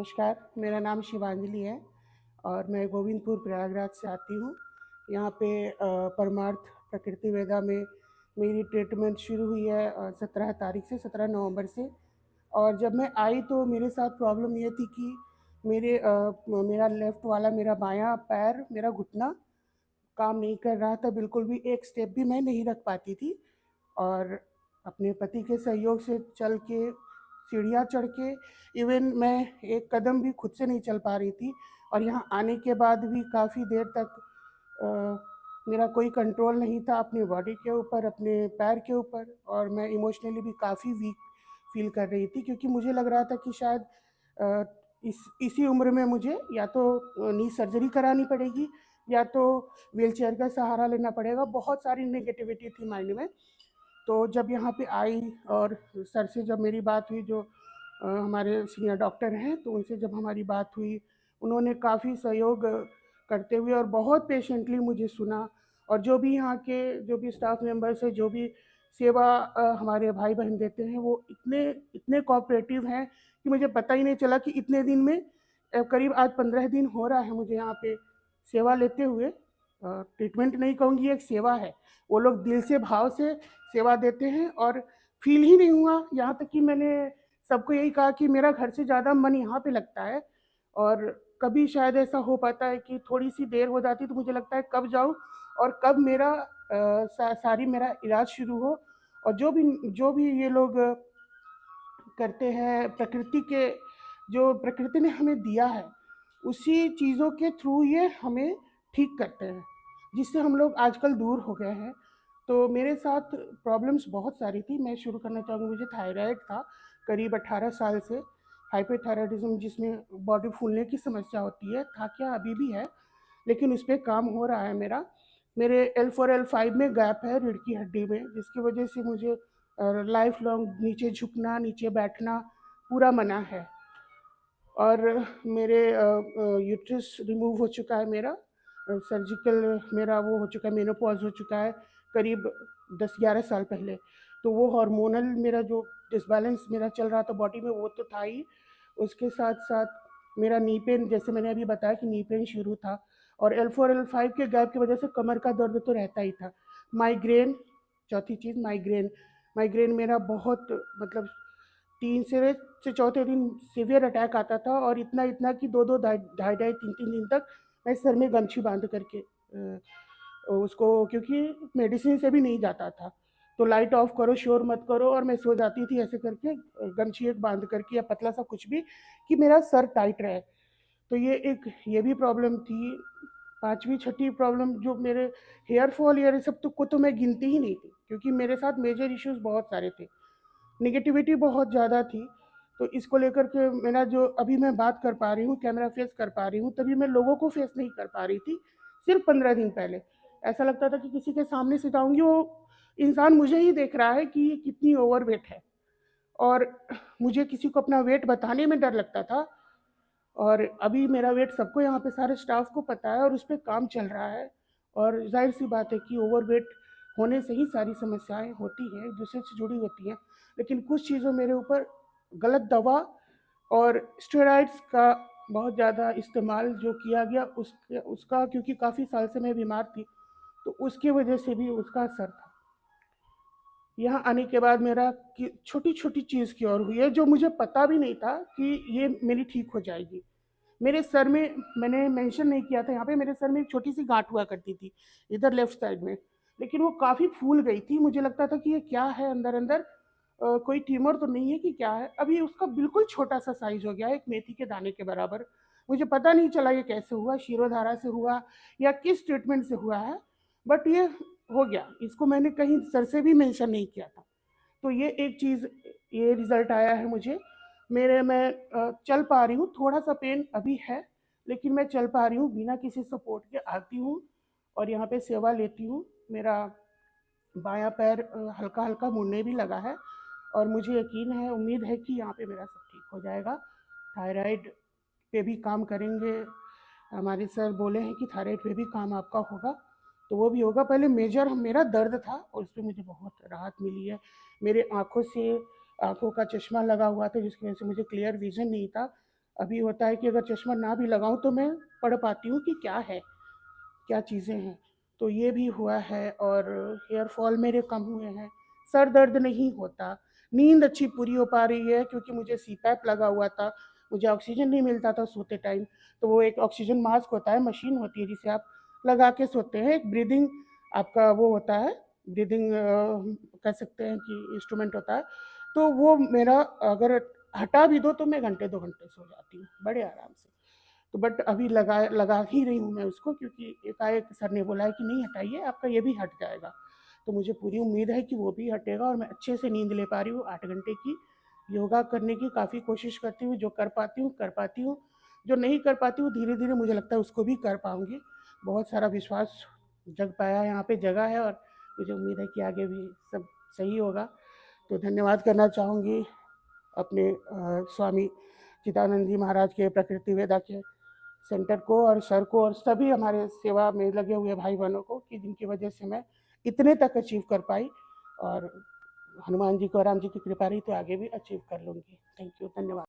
नमस्कार, मेरा नाम शिवांजलि है और मैं गोविंदपुर प्रयागराज से आती हूँ। यहाँ पे परमार्थ प्रकृति वेदा में मेरी ट्रीटमेंट शुरू हुई है 17 तारीख से 17 नवंबर से। और जब मैं आई तो मेरे साथ प्रॉब्लम ये थी कि मेरा लेफ़्ट वाला मेरा बायाँ पैर, मेरा घुटना काम नहीं कर रहा था, बिल्कुल भी एक स्टेप भी मैं नहीं रख पाती थी। और अपने पति के सहयोग से चल के, सीढ़ियाँ चढ़ के, इवन मैं एक कदम भी खुद से नहीं चल पा रही थी। और यहाँ आने के बाद भी काफ़ी देर तक मेरा कोई कंट्रोल नहीं था अपनी बॉडी के ऊपर, अपने पैर के ऊपर, और मैं इमोशनली भी काफ़ी वीक फ़ील कर रही थी क्योंकि मुझे लग रहा था कि शायद अ, इसी उम्र में मुझे या तो नी सर्जरी करानी पड़ेगी या तो व्हीलचेयर का सहारा लेना पड़ेगा। बहुत सारी नेगेटिविटी थी माइंड में। तो जब यहाँ पे आई और सर से जब मेरी बात हुई, जो हमारे सीनियर डॉक्टर हैं, तो उनसे जब हमारी बात हुई, उन्होंने काफ़ी सहयोग करते हुए और बहुत पेशेंटली मुझे सुना। और जो भी यहाँ के जो भी स्टाफ मेंबर्स हैं, जो भी सेवा हमारे भाई बहन देते हैं, वो इतने इतने कोऑपरेटिव हैं कि मुझे पता ही नहीं चला कि इतने दिन में करीब आज 15 दिन हो रहा है मुझे यहाँ पे सेवा लेते हुए। ट्रीटमेंट नहीं कहूँगी, एक सेवा है। वो लोग दिल से भाव से सेवा देते हैं और फील ही नहीं हुआ। यहाँ तक कि मैंने सबको यही कहा कि मेरा घर से ज़्यादा मन यहाँ पे लगता है। और कभी शायद ऐसा हो पाता है कि थोड़ी सी देर हो जाती तो मुझे लगता है कब जाऊँ और कब मेरा सारी मेरा इलाज शुरू हो। और जो भी ये लोग करते हैं, जो प्रकृति ने हमें दिया है, उसी चीज़ों के थ्रू ये हमें ठीक करते हैं, जिससे हम लोग आजकल दूर हो गए हैं। तो मेरे साथ प्रॉब्लम्स बहुत सारी थी। मैं शुरू करना चाहूँगी, मुझे थायराइड था करीब 18 साल से, हाइपरथायराइडिज्म, जिसमें बॉडी फूलने की समस्या होती है, था क्या अभी भी है, लेकिन उस पे काम हो रहा है मेरा। मेरे L4 L5 में गैप है रीढ़ की हड्डी में, जिसकी वजह से मुझे लाइफ लॉन्ग नीचे झुकना, नीचे बैठना पूरा मना है। और मेरे यूट्रस रिमूव हो चुका है मेरा, सर्जिकल मेरा वो हो चुका है, मेनोपॉज हो चुका है करीब 10-11 साल पहले। तो वो हार्मोनल मेरा जो डिसबैलेंस मेरा चल रहा था बॉडी में, वो तो था ही। उसके साथ-साथ मेरा नी पेन, जैसे मैंने अभी बताया कि नी पेन शुरू था। और L4 L5 के गैप की वजह से कमर का दर्द तो रहता ही था। माइग्रेन, चौथी चीज़ माइग्रेन। माइग्रेन मेरा बहुत, मतलब 3 से चौथे दिन सीवियर अटैक आता था, और इतना कि 2-2 ढाई-ढाई 3-3 दिन तक मैं सर में गमछी बांध करके उसको, क्योंकि मेडिसिन से भी नहीं जाता था। तो लाइट ऑफ करो, शोर मत करो, और मैं सो जाती थी ऐसे करके, गमछी एक बांध करके या पतला सा कुछ भी, कि मेरा सर टाइट रहे। तो ये भी प्रॉब्लम थी। 5वीं 6ठी प्रॉब्लम जो मेरे हेयर फॉल, ये सब तो मैं गिनती ही नहीं थी, क्योंकि मेरे साथ मेजर इश्यूज़ बहुत सारे थे। नेगेटिविटी बहुत ज़्यादा थी। तो इसको लेकर के मेरा जो अभी मैं बात कर पा रही हूँ, कैमरा फेस कर पा रही हूँ, तभी मैं लोगों को फेस नहीं कर पा रही थी, सिर्फ़ 15 दिन पहले। ऐसा लगता था कि किसी के सामने से जाऊँगी, वो इंसान मुझे ही देख रहा है कि ये कितनी ओवरवेट है। और मुझे किसी को अपना वेट बताने में डर लगता था। और अभी मेरा वेट सबको, यहाँ पे सारे स्टाफ को पता है और उस पे काम चल रहा है। और ज़ाहिर-सी बात है कि ओवरवेट होने से ही सारी समस्याएँ होती हैं, एक-दूसरे से जुड़ी होती हैं। लेकिन कुछ चीज़ें मेरे ऊपर, गलत दवा और स्टेरॉइड्स का बहुत ज़्यादा इस्तेमाल जो किया गया, उसका, क्योंकि काफ़ी साल से मैं बीमार थी, तो उसकी वजह से भी उसका असर था। यहाँ आने के बाद मेरा कि छोटी-छोटी चीज़ क्योर हुई है, जो मुझे पता भी नहीं था कि ये मेरी ठीक हो जाएगी। मेरे सर में, मैंने मेंशन नहीं किया था यहाँ पे, मेरे सर में एक छोटी-सी गाँठ हुआ करती थी, इधर लेफ्ट साइड में। लेकिन वो काफ़ी फूल गई थी, मुझे लगता था कि ये क्या है अंदर-अंदर, कोई ट्यूमर तो नहीं है कि क्या है? अभी उसका बिल्कुल छोटा-सा साइज़ हो गया है, एक मेथी के दाने के बराबर। मुझे पता नहीं चला ये कैसे हुआ, शिरोधारा से हुआ या किस ट्रीटमेंट से हुआ है, बट ये हो गया। इसको मैंने कहीं सर से भी मेंशन नहीं किया था। तो ये एक चीज़, ये रिज़ल्ट आया है मुझे। मैं चल पा रही हूँ, थोड़ा-सा पेन अभी है, लेकिन मैं चल पा रही हूँ, बिना किसी सपोर्ट के आती हूँ और यहाँ पे सेवा लेती हूँ। मेरा बायाँ पैर हल्का-हल्का मुड़ने भी लगा है, और मुझे यकीन है, उम्मीद है कि यहाँ पे मेरा सब ठीक हो जाएगा। थायराइड पे भी काम करेंगे, हमारे सर बोले हैं कि थायराइड पे भी काम आपका होगा, तो वो भी होगा। पहले मेजर मेरा दर्द था और उसपे मुझे बहुत राहत मिली है। मेरे आँखों का चश्मा लगा हुआ था, जिसकी वजह से मुझे क्लियर विज़न नहीं था। अभी होता है कि अगर चश्मा ना भी लगाऊँ तो मैं पढ़ पाती हूँ कि क्या है, क्या चीज़ें हैं। तो ये भी हुआ है और हेयर फॉल मेरे कम हुए हैं, सर दर्द नहीं होता, नींद अच्छी पूरी हो पा रही है क्योंकि मुझे सीपैप लगा हुआ था, मुझे ऑक्सीजन नहीं मिलता था सोते टाइम, तो वो एक ऑक्सीजन मास्क होता है, मशीन होती है जिसे आप लगा के सोते हैं, एक ब्रीदिंग आपका वो होता है, ब्रीदिंग कह सकते हैं कि इंस्ट्रूमेंट होता है, तो वो मेरा अगर हटा भी दो तो मैं घंटे 2 घंटे सो जाती हूँ, बड़े आराम से। तो बट अभी लगा ही रही हूँ मैं उसको क्योंकि एकाएक सर ने बोला है कि नहीं हटाइए, आपका ये भी हट जाएगा। तो मुझे पूरी उम्मीद है कि वो भी हटेगा और मैं अच्छे से नींद ले पा रही हूँ 8 घंटे की। योगा करने की काफ़ी कोशिश करती हूँ, जो कर पाती हूँ। जो नहीं कर पाती हूँ धीरे-धीरे मुझे लगता है उसको भी कर पाऊँगी। बहुत सारा विश्वास जग पाया है, यहाँ पे जगा है और मुझे उम्मीद है कि आगे भी सब सही होगा। तो धन्यवाद करना चाहूँगी अपने स्वामी चिदानंद जी महाराज के प्रकृति वेदा के सेंटर को और सर को और सभी हमारे सेवा में लगे हुए भाई बहनों को कि जिनकी वजह से मैं इतने तक अचीव कर पाई और हनुमान जी को राम जी की कृपा रही तो आगे भी अचीव कर लूँगी। थैंक यू, धन्यवाद।